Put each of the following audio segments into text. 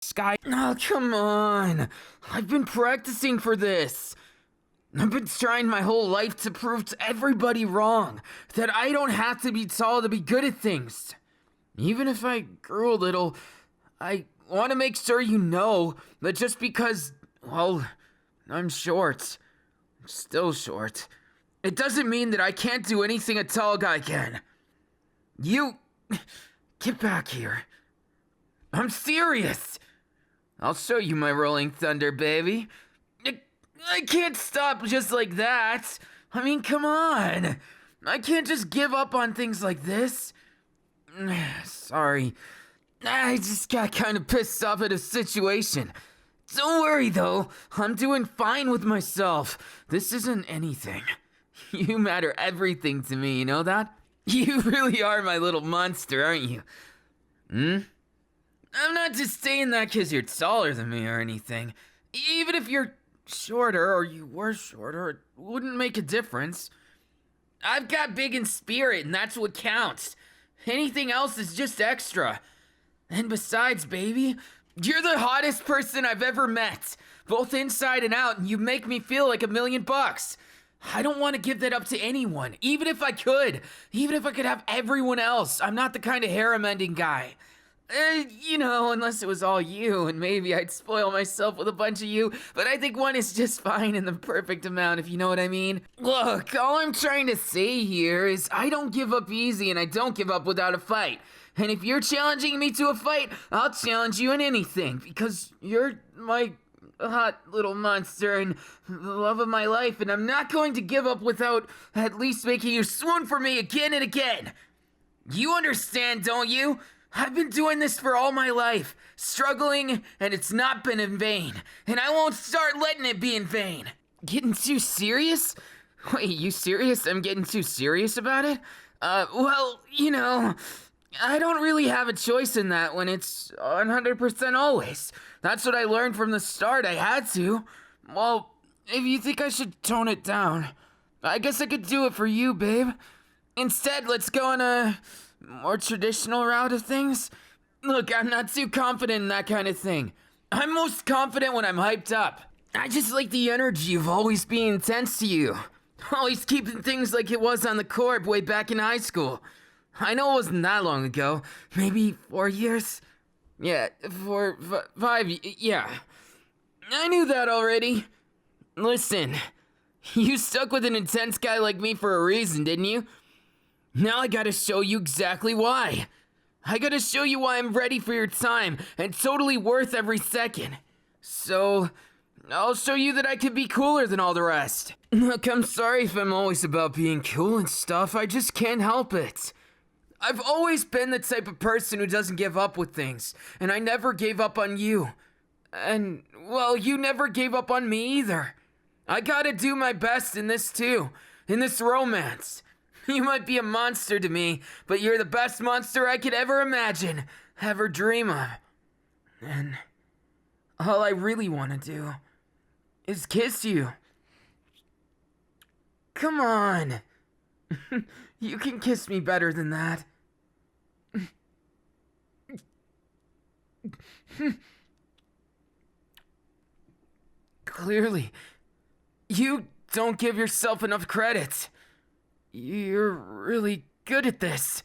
sky. Oh, come on. I've been practicing for this. I've been trying my whole life to prove to everybody wrong that I don't have to be tall to be good at things. Even if I grew a little, I want to make sure you know that just because, well, I'm short, still short, it doesn't mean that I can't do anything a tall guy can. You, get back here. I'm serious. I'll show you my rolling thunder, baby. I can't stop just like that. I mean, come on. I can't just give up on things like this. Sorry. I just got kind of pissed off at a situation. Don't worry, though. I'm doing fine with myself. This isn't anything. You matter everything to me, you know that? You really are my little monster, aren't you? I'm not just saying that because you're taller than me or anything. Even if you're shorter or you were shorter, it wouldn't make a difference. I've got big in spirit, and that's what counts. Anything else is just extra. And besides, baby, you're the hottest person I've ever met, both inside and out, and you make me feel like $1,000,000. I don't want to give that up to anyone, even if I could have everyone else. I'm not the kind of harem-ending guy. Unless it was all you, and maybe I'd spoil myself with a bunch of you, but I think one is just fine in the perfect amount, if you know what I mean. Look, all I'm trying to say here is I don't give up easy, and I don't give up without a fight. And if you're challenging me to a fight, I'll challenge you in anything, because you're my hot little monster and the love of my life, and I'm not going to give up without at least making you swoon for me again and again. You understand, don't you? I've been doing this for all my life, struggling, and it's not been in vain, and I won't start letting it be in vain. Getting too serious? Wait, you serious? I'm getting too serious about it? Well, I don't really have a choice in that when it's 100% always. That's what I learned from the start. I had to. Well, if you think I should tone it down, I guess I could do it for you, babe. Instead, let's go on a more traditional route of things. Look, I'm not too confident in that kind of thing. I'm most confident when I'm hyped up. I just like the energy of always being intense to you. Always keeping things like it was on the court way back in high school. I know it wasn't that long ago. Maybe 4 years? Yeah, 5, yeah. I knew that already. Listen, you stuck with an intense guy like me for a reason, didn't you? Now I gotta show you exactly why. I gotta show you why I'm ready for your time and totally worth every second. So, I'll show you that I could be cooler than all the rest. Look, I'm sorry if I'm always about being cool and stuff. I just can't help it. I've always been the type of person who doesn't give up with things, and I never gave up on you. And, well, you never gave up on me either. I gotta do my best in this too, in this romance. You might be a monster to me, but you're the best monster I could ever imagine, ever dream of. And all I really want to do is kiss you. Come on. You can kiss me better than that. Clearly, you don't give yourself enough credit. You're really good at this.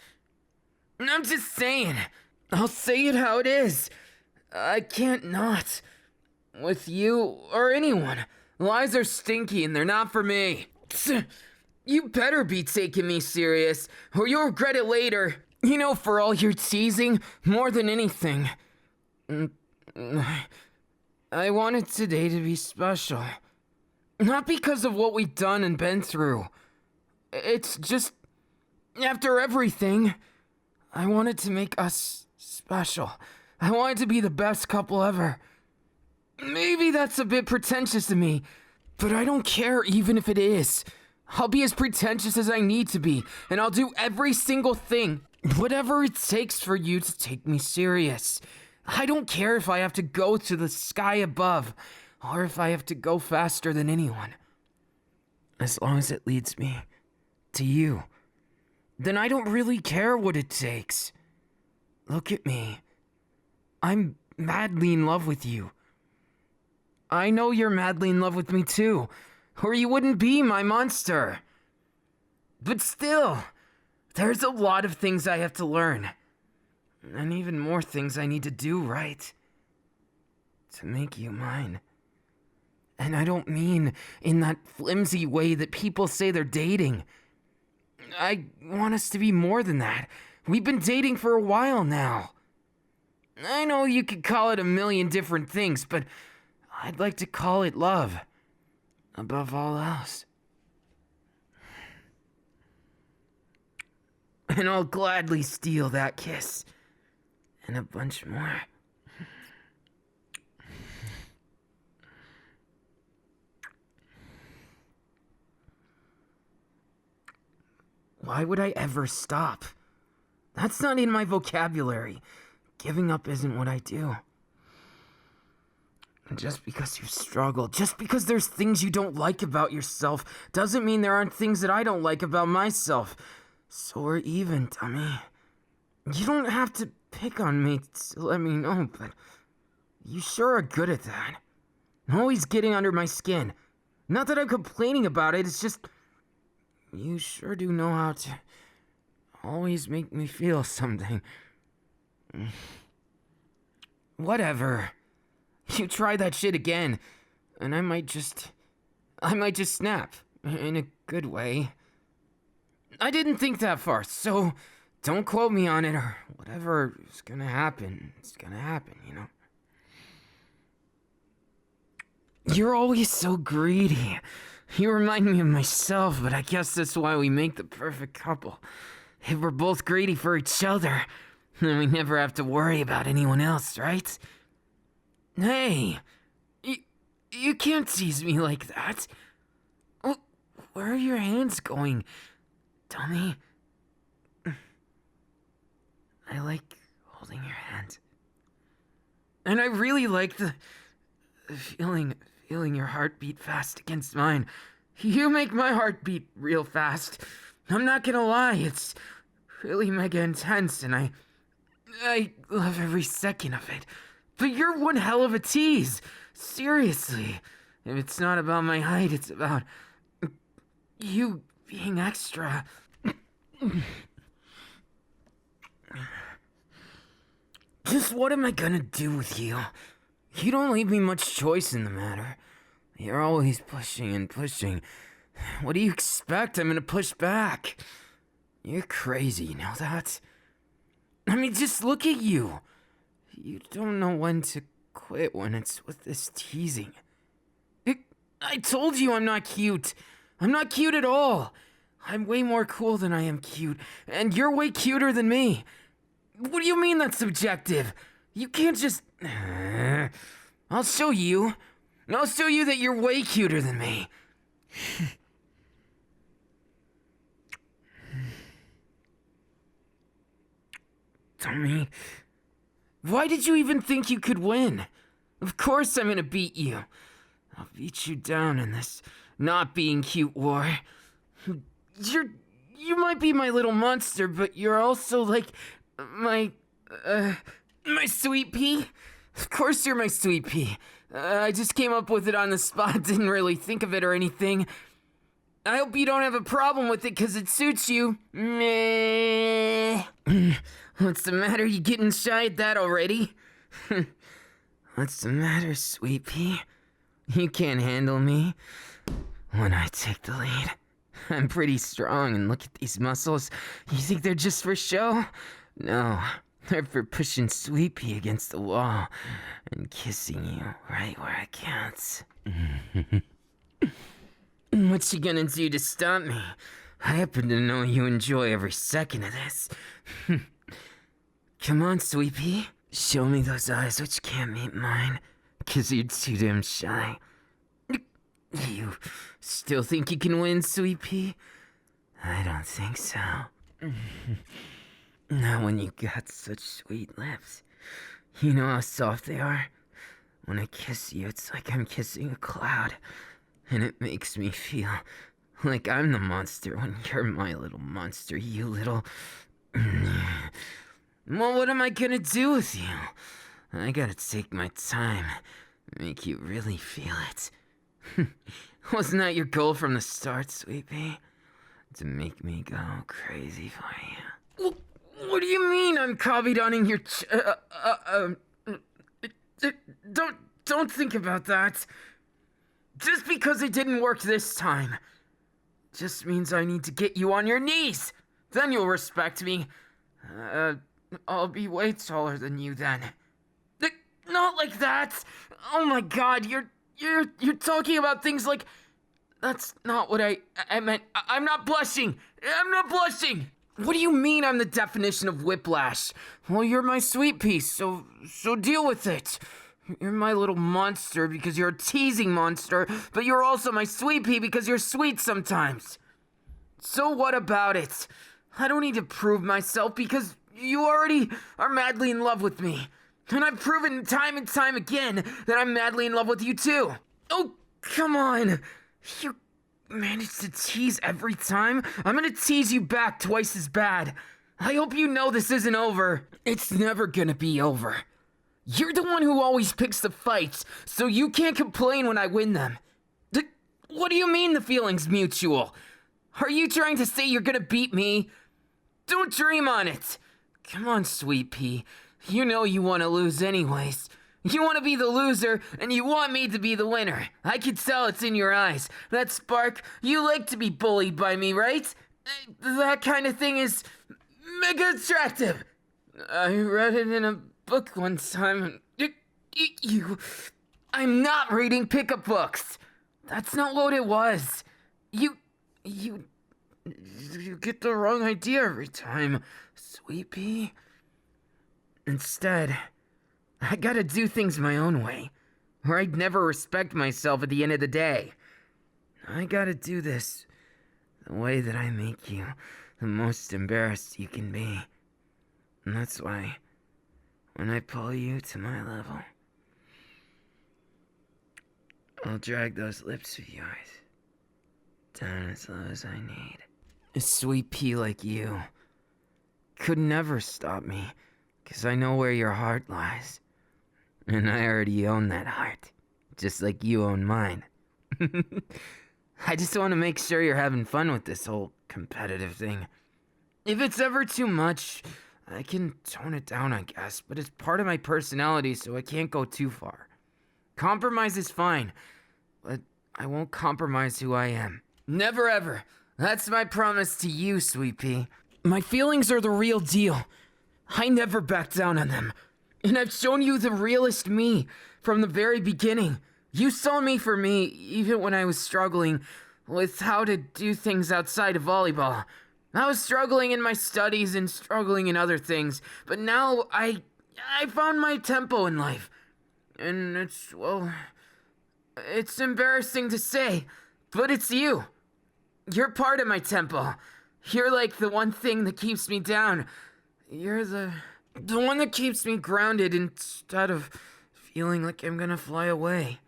I'm just saying. I'll say it how it is. I can't not. With you or anyone. Lies are stinky and they're not for me. You better be taking me serious, or you'll regret it later. For all your teasing, more than anything. I wanted today to be special. Not because of what we've done and been through. It's just, after everything, I wanted to make us special. I wanted to be the best couple ever. Maybe that's a bit pretentious of me, but I don't care even if it is. I'll be as pretentious as I need to be, and I'll do every single thing, whatever it takes for you to take me serious. I don't care if I have to go to the sky above, or if I have to go faster than anyone. As long as it leads me to you, then I don't really care what it takes. Look at me. I'm madly in love with you. I know you're madly in love with me too, or you wouldn't be my monster. But still, there's a lot of things I have to learn. And even more things I need to do right. To make you mine. And I don't mean in that flimsy way that people say they're dating. I want us to be more than that. We've been dating for a while now. I know you could call it a million different things, but I'd like to call it love. Above all else. And I'll gladly steal that kiss. And a bunch more. Why would I ever stop? That's not in my vocabulary. Giving up isn't what I do. And just because you struggle, just because there's things you don't like about yourself, doesn't mean there aren't things that I don't like about myself. So we're even, dummy. You don't have to pick on me to let me know, but you sure are good at that. Always getting under my skin. Not that I'm complaining about it, it's just... You sure do know how to always make me feel something. Whatever. You try that shit again, and I might just snap. In a good way. I didn't think that far, so don't quote me on it, or whatever is gonna happen, it's gonna happen, you know? You're always so greedy. You remind me of myself, but I guess that's why we make the perfect couple. If we're both greedy for each other, then we never have to worry about anyone else, right? Hey, you can't tease me like that. Where are your hands going, dummy? I like holding your hand. And I really like the feeling your heartbeat fast against mine. You make my heart beat real fast. I'm not gonna lie, it's really mega intense, and I love every second of it. But you're one hell of a tease. Seriously. If it's not about my height, it's about you being extra. Just what am I gonna do with you? You don't leave me much choice in the matter. You're always pushing and pushing. What do you expect? I'm gonna push back. You're crazy, you know that? I mean, just look at you. You don't know when to quit when it's with this teasing. I told you I'm not cute. I'm not cute at all. I'm way more cool than I am cute, and you're way cuter than me. What do you mean that's subjective? You can't just... I'll show you. I'll show you that you're way cuter than me. Dummy. Why did you even think you could win? Of course I'm gonna beat you. I'll beat you down in this not being cute war. You might be my little monster, but you're also like my sweet pea. Of course you're my sweet pea. I just came up with it on the spot, didn't really think of it or anything. I hope you don't have a problem with it because it suits you. Meh. What's the matter? You getting shy at that already? What's the matter, sweet pea? You can't handle me when I take the lead. I'm pretty strong, and look at these muscles. You think they're just for show? No, they're for pushing Sweet Pea against the wall and kissing you right where it counts. What you gonna do to stop me? I happen to know you enjoy every second of this. Come on, Sweet Pea. Show me those eyes which can't meet mine, 'cause you're too damn shy. You still think you can win, Sweet Pea? I don't think so. Not when you got such sweet lips. You know how soft they are? When I kiss you, it's like I'm kissing a cloud. And it makes me feel like I'm the monster when you're my little monster, you little... Well, what am I gonna do with you? I gotta take my time, make you really feel it. Wasn't that your goal from the start, Sweet Pea? To make me go crazy for you? What do you mean I'm copied on your don't think about that. Just because it didn't work this time just means I need to get you on your knees. Then you'll respect me. I'll be way taller than you then. Not like that. Oh my god, you're talking about things like... That's not what I meant. I'm not blushing. I'm not blushing. What do you mean I'm the definition of whiplash? Well, you're my sweet pea, so deal with it. You're my little monster because you're a teasing monster, but you're also my sweet pea because you're sweet sometimes. So what about it? I don't need to prove myself because you already are madly in love with me. And I've proven time and time again that I'm madly in love with you too. Oh, come on. You manage to tease every time? I'm gonna tease you back twice as bad. I hope you know this isn't over. It's never gonna be over. You're the one who always picks the fights, so you can't complain when I win them. What do you mean the feeling's mutual? Are you trying to say you're gonna beat me? Don't dream on it. Come on, Sweet Pea. You know you want to lose anyways. You want to be the loser, and you want me to be the winner. I can tell it's in your eyes. That spark, you like to be bullied by me, right? That kind of thing is mega attractive. I read it in a book one time. I'm not reading pickup books. That's not what it was. You get the wrong idea every time, Sweet Pea. Instead, I gotta do things my own way, or I'd never respect myself at the end of the day. I gotta do this the way that I make you the most embarrassed you can be. And that's why, when I pull you to my level, I'll drag those lips of yours down as low as I need. A sweet pea like you could never stop me, 'cause I know where your heart lies. And I already own that heart, just like you own mine. I just want to make sure you're having fun with this whole competitive thing. If it's ever too much, I can tone it down, I guess, but it's part of my personality, so I can't go too far. Compromise is fine, but I won't compromise who I am. Never ever. That's my promise to you, Sweet Pea. My feelings are the real deal. I never back down on them. And I've shown you the realest me from the very beginning. You saw me for me even when I was struggling with how to do things outside of volleyball. I was struggling in my studies and struggling in other things, but now I found my tempo in life. And it's embarrassing to say, but it's you. You're part of my tempo. You're like the one thing that keeps me down. You're the one that keeps me grounded instead of feeling like I'm gonna fly away.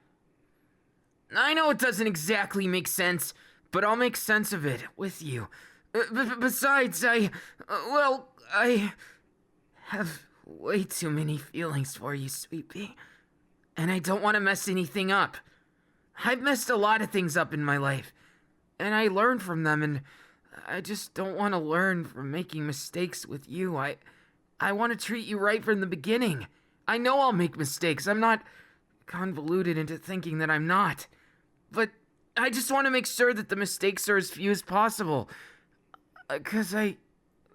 I know it doesn't exactly make sense, but I'll make sense of it with you. Besides, I have way too many feelings for you, Sweet Pea. And I don't want to mess anything up. I've messed a lot of things up in my life, and I learned from them, and I just don't want to learn from making mistakes with you. I want to treat you right from the beginning. I know I'll make mistakes. I'm not convoluted into thinking that I'm not. But I just want to make sure that the mistakes are as few as possible. 'Cause I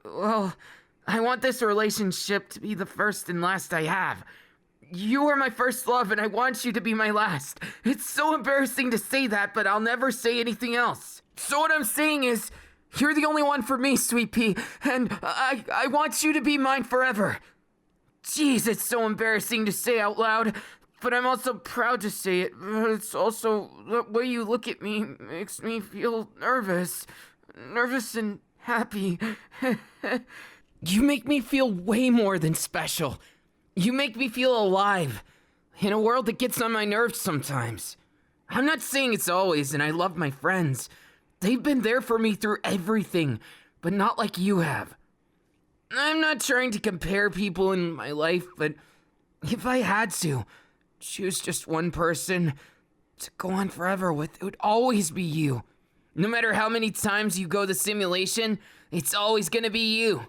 want this relationship to be the first and last I have. You are my first love, and I want you to be my last. It's so embarrassing to say that, but I'll never say anything else. So what I'm saying is, you're the only one for me, Sweet Pea, and I want you to be mine forever. Jeez, it's so embarrassing to say out loud, but I'm also proud to say it. But it's also the way you look at me makes me feel nervous and happy. You make me feel way more than special. You make me feel alive in a world that gets on my nerves sometimes. I'm not saying it's always, and I love my friends. They've been there for me through everything, but not like you have. I'm not trying to compare people in my life, but If I had to choose just one person to go on forever with, it would always be you. No matter how many times you go the simulation, it's always gonna be you.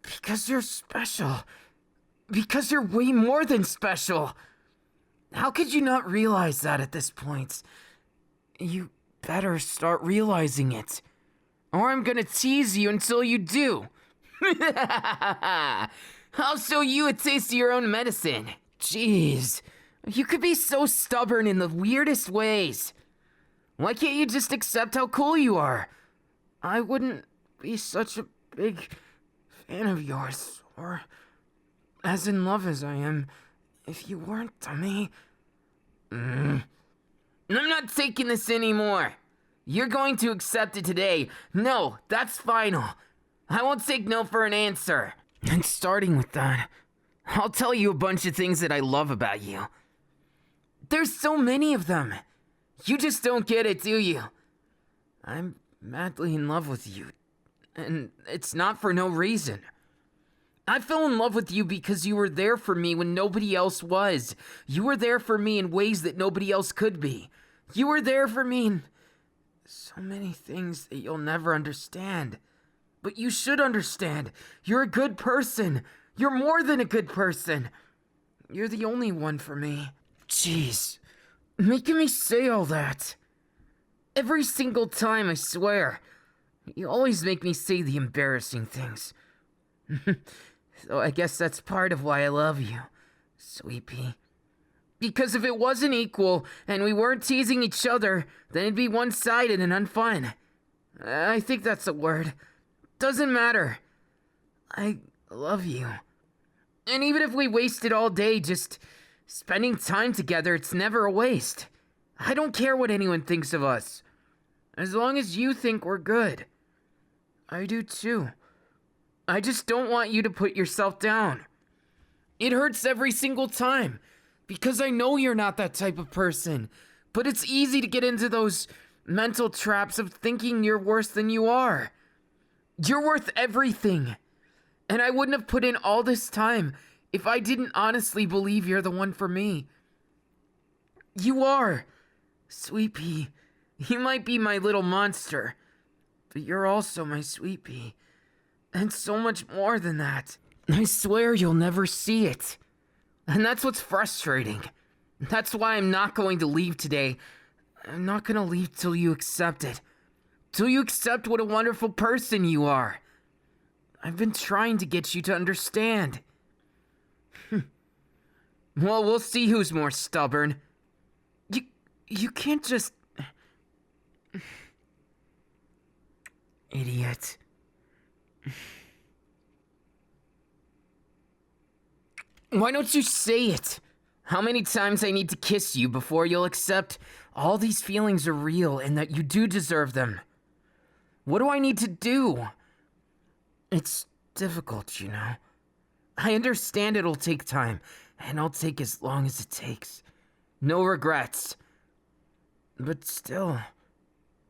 Because you're special. Because you're way more than special. How could you not realize that at this point? You better start realizing it. Or I'm gonna tease you until you do. I'll show you a taste of your own medicine. Jeez, you could be so stubborn in the weirdest ways. Why can't you just accept how cool you are? I wouldn't be such a big fan of yours, or as in love as I am, if you weren't to me. I'm not taking this anymore. You're going to accept it today. No, that's final. I won't take no for an answer. And starting with that, I'll tell you a bunch of things that I love about you. There's so many of them. You just don't get it, do you? I'm madly in love with you, and it's not for no reason. I fell in love with you because you were there for me when nobody else was. You were there for me in ways that nobody else could be. You were there for me in so many things that you'll never understand. But you should understand. You're a good person. You're more than a good person. You're the only one for me. Jeez, making me say all that. Every single time, I swear. You always make me say the embarrassing things. So I guess that's part of why I love you, Sweet Pea. Because if it wasn't equal, and we weren't teasing each other, then it'd be one-sided and unfun. I think that's a word. Doesn't matter. I love you. And even if we wasted all day just spending time together, it's never a waste. I don't care what anyone thinks of us. As long as you think we're good. I do too. I just don't want you to put yourself down. It hurts every single time, because I know you're not that type of person. But it's easy to get into those mental traps of thinking you're worse than you are. You're worth everything. And I wouldn't have put in all this time if I didn't honestly believe you're the one for me. You are, Sweet Pea. You might be my little monster, but you're also my Sweet Pea. And so much more than that. I swear you'll never see it. And that's what's frustrating. That's why I'm not going to leave today. I'm not gonna leave till you accept it. Till you accept what a wonderful person you are. I've been trying to get you to understand. Well, we'll see who's more stubborn. You can't just... Idiot. Why don't you say it? How many times I need to kiss you before you'll accept all these feelings are real and that you do deserve them? What do I need to do? It's difficult, you know. I understand it'll take time, and I'll take as long as it takes. No regrets. But still,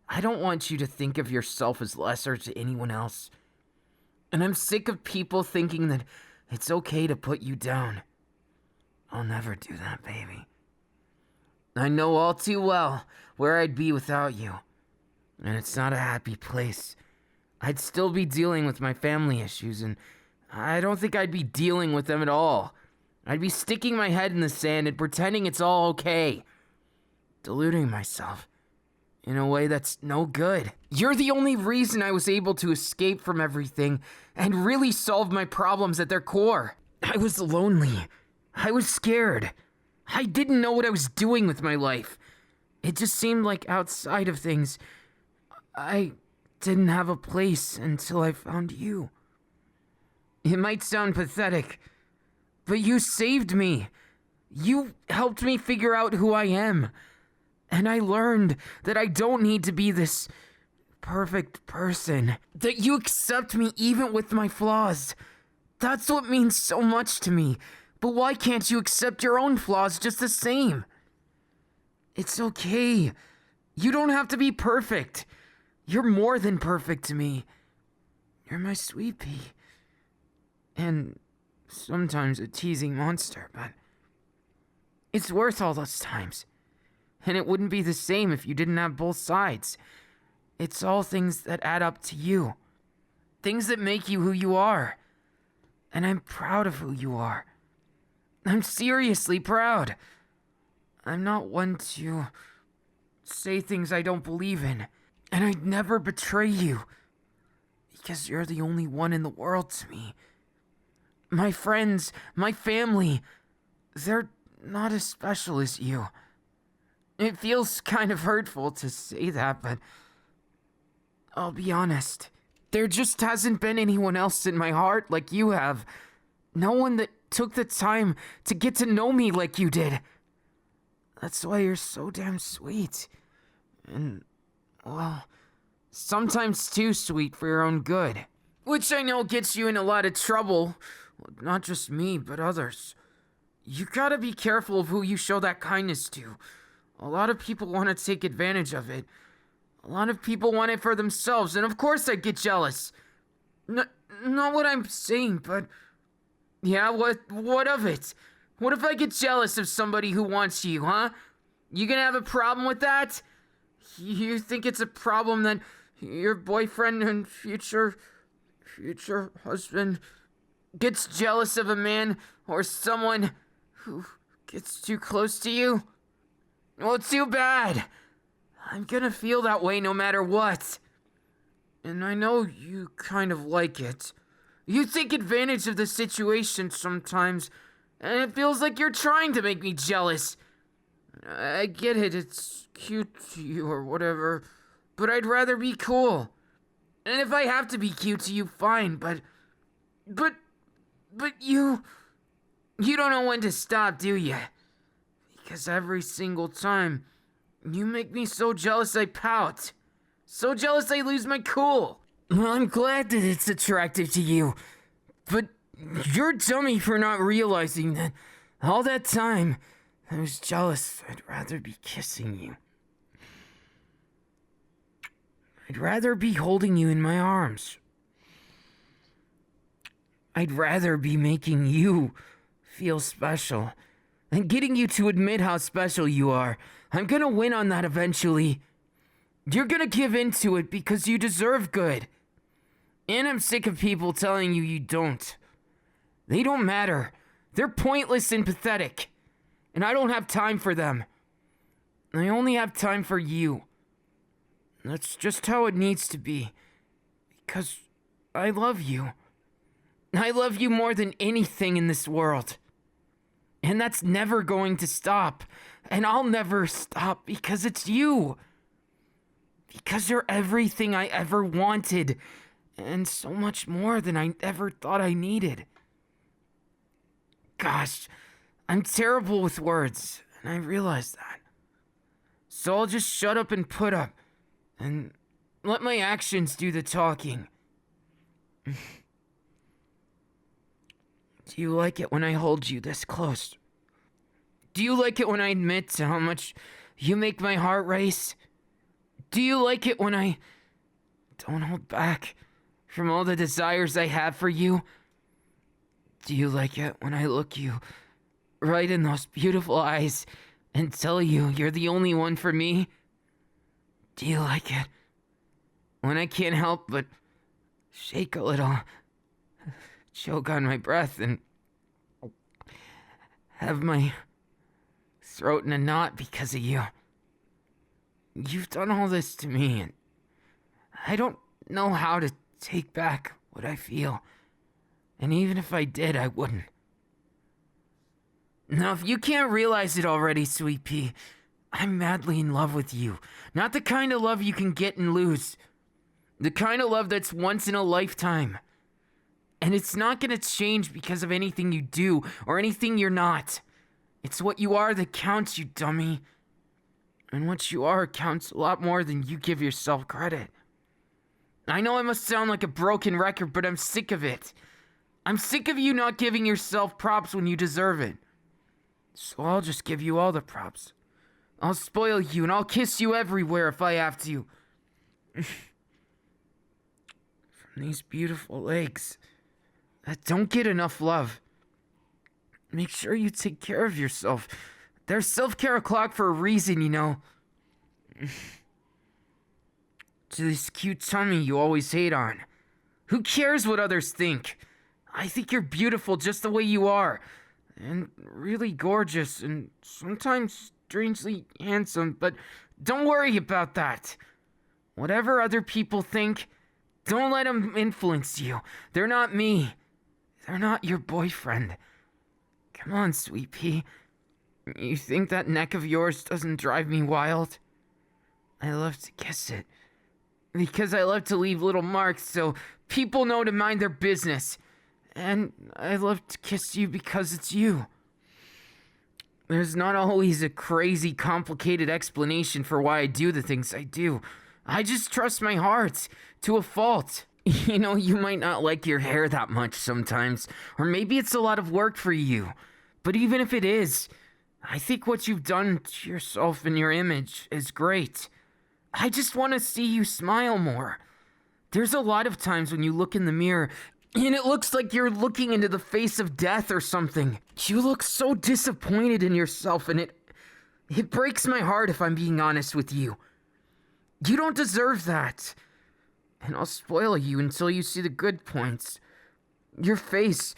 I don't want you to think of yourself as lesser to anyone else. And I'm sick of people thinking that it's okay to put you down. I'll never do that, baby. I know all too well where I'd be without you. And it's not a happy place. I'd still be dealing with my family issues, and I don't think I'd be dealing with them at all. I'd be sticking my head in the sand and pretending it's all okay. Deluding myself in a way that's no good. You're the only reason I was able to escape from everything and really solve my problems at their core. I was lonely. I was scared. I didn't know what I was doing with my life. It just seemed like outside of things, I didn't have a place until I found you. It might sound pathetic, but you saved me. You helped me figure out who I am. And I learned that I don't need to be this perfect person. That you accept me even with my flaws. That's what means so much to me. But why can't you accept your own flaws just the same? It's okay. You don't have to be perfect. You're more than perfect to me. You're my Sweet Pea. And sometimes a teasing monster, but it's worth all those times. And it wouldn't be the same if you didn't have both sides. It's all things that add up to you. Things that make you who you are. And I'm proud of who you are. I'm seriously proud. I'm not one to say things I don't believe in. And I'd never betray you. Because you're the only one in the world to me. My friends, my family, they're not as special as you. It feels kind of hurtful to say that, but I'll be honest. There just hasn't been anyone else in my heart like you have. No one that took the time to get to know me like you did. That's why you're so damn sweet. And, well, sometimes too sweet for your own good. Which I know gets you in a lot of trouble. Not just me, but others. You gotta be careful of who you show that kindness to. A lot of people want to take advantage of it. A lot of people want it for themselves, and of course I get jealous. Not what I'm saying, but... yeah, what of it? What if I get jealous of somebody who wants you, huh? You gonna have a problem with that? You think it's a problem that your boyfriend and future husband gets jealous of a man or someone who gets too close to you? Well, too bad. I'm gonna feel that way no matter what. And I know you kind of like it. You take advantage of the situation sometimes, and it feels like you're trying to make me jealous. I get it, it's cute to you or whatever, but I'd rather be cool. And if I have to be cute to you, fine, but you don't know when to stop, do you? Because every single time, you make me so jealous I pout. So jealous I lose my cool. Well, I'm glad that it's attractive to you. But you're a dummy for not realizing that all that time, I was jealous. I'd rather be kissing you. I'd rather be holding you in my arms. I'd rather be making you feel special. And getting you to admit how special you are. I'm gonna win on that eventually. You're gonna give in to it because you deserve good. And I'm sick of people telling you you don't. They don't matter. They're pointless and pathetic. And I don't have time for them. I only have time for you. That's just how it needs to be. Because I love you. I love you more than anything in this world. And that's never going to stop. And I'll never stop because it's you. Because you're everything I ever wanted. And so much more than I ever thought I needed. Gosh, I'm terrible with words. And I realize that. So I'll just shut up and put up. And let my actions do the talking. Do you like it when I hold you this close? Do you like it when I admit to how much you make my heart race? Do you like it when I don't hold back from all the desires I have for you? Do you like it when I look you right in those beautiful eyes and tell you you're the only one for me? Do you like it when I can't help but shake a little, choke on my breath, and have my throat in a knot because of you? You've done all this to me, and I don't know how to take back what I feel. And even if I did, I wouldn't. Now, if you can't realize it already, Sweet Pea, I'm madly in love with you. Not the kind of love you can get and lose. The kind of love that's once in a lifetime. And it's not gonna change because of anything you do or anything you're not. It's what you are that counts, you dummy. And what you are counts a lot more than you give yourself credit. I know I must sound like a broken record, but I'm sick of it. I'm sick of you not giving yourself props when you deserve it. So I'll just give you all the props. I'll spoil you and I'll kiss you everywhere if I have to. From these beautiful legs that don't get enough love. Make sure you take care of yourself. There's self-care o'clock for a reason, you know. To this cute tummy you always hate on. Who cares what others think? I think you're beautiful just the way you are. And really gorgeous and sometimes strangely handsome, but don't worry about that. Whatever other people think, don't let them influence you. They're not me. They're not your boyfriend. Come on, sweet pea. You think that neck of yours doesn't drive me wild? I love to kiss it. Because I love to leave little marks so people know to mind their business. And I love to kiss you because it's you. There's not always a crazy, complicated explanation for why I do the things I do. I just trust my heart to a fault. You know, you might not like your hair that much sometimes, or maybe it's a lot of work for you. But even if it is, I think what you've done to yourself and your image is great. I just want to see you smile more. There's a lot of times when you look in the mirror and it looks like you're looking into the face of death or something. You look so disappointed in yourself, and it breaks my heart if I'm being honest with you. You don't deserve that. And I'll spoil you until you see the good points. Your face,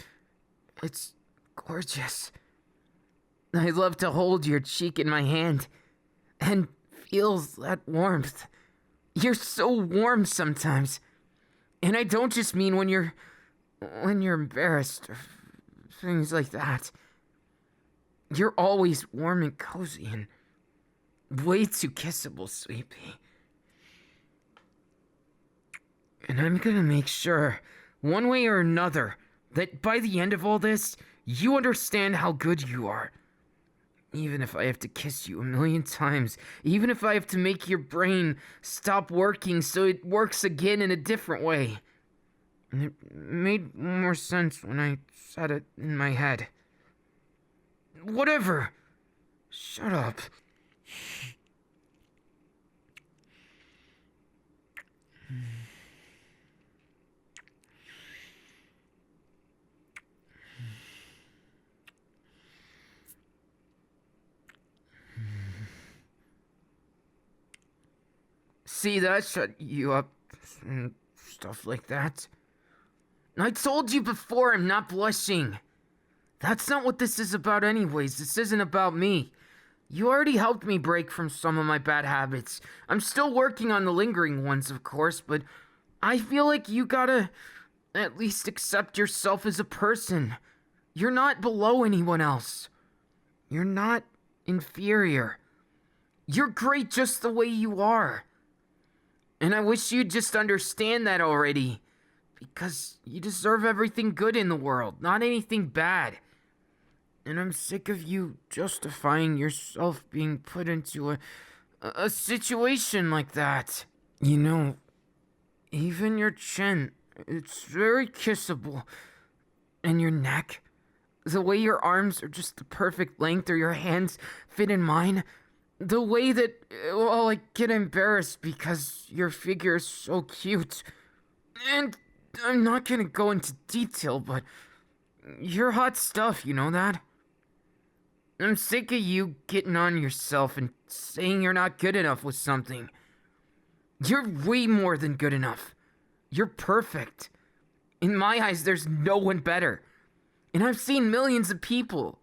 it's gorgeous. I'd love to hold your cheek in my hand and feel that warmth. You're so warm sometimes. And I don't just mean when you're embarrassed or things like that. You're always warm and cozy and way too kissable, sweet pea. And I'm gonna make sure, one way or another, that by the end of all this, you understand how good you are. Even if I have to kiss you 1,000,000 times, even if I have to make your brain stop working so it works again in a different way. And it made more sense when I said it in my head. Whatever. Shut up. See, that shut you up and stuff like that. I told you before I'm not blushing. That's not what this is about anyways. This isn't about me. You already helped me break from some of my bad habits. I'm still working on the lingering ones, of course, but I feel like you gotta at least accept yourself as a person. You're not below anyone else. You're not inferior. You're great just the way you are. And I wish you'd just understand that already. Because you deserve everything good in the world, not anything bad. And I'm sick of you justifying yourself being put into a situation like that. You know, even your chin, it's very kissable. And your neck, the way your arms are just the perfect length or your hands fit in mine. The way that, well, I get embarrassed because your figure is so cute. And I'm not gonna go into detail, but you're hot stuff, you know that? I'm sick of you getting on yourself and saying you're not good enough with something. You're way more than good enough. You're perfect. In my eyes, there's no one better. And I've seen millions of people.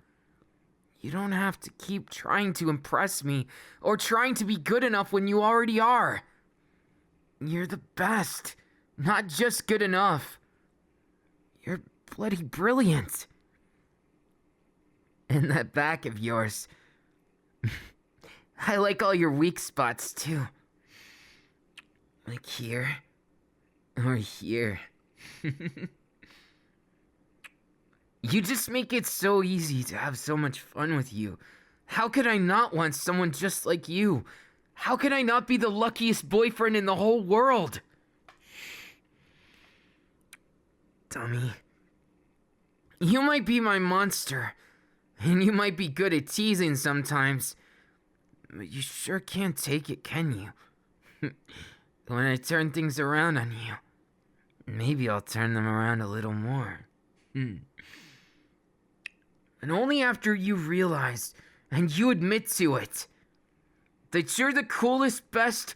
You don't have to keep trying to impress me or trying to be good enough when you already are. You're the best, not just good enough. You're bloody brilliant. And that back of yours. I like all your weak spots too. Like here or here. You just make it so easy to have so much fun with you. How could I not want someone just like you? How could I not be the luckiest boyfriend in the whole world? Dummy. You might be my monster, and you might be good at teasing sometimes, but you sure can't take it, can you? When I turn things around on you, maybe I'll turn them around a little more. And only after you realize, and you admit to it, that you're the coolest, best,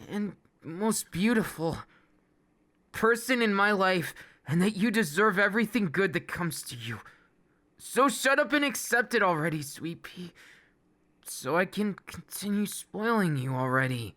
and most beautiful person in my life, and that you deserve everything good that comes to you. So shut up and accept it already, Sweet Pea, so I can continue spoiling you already.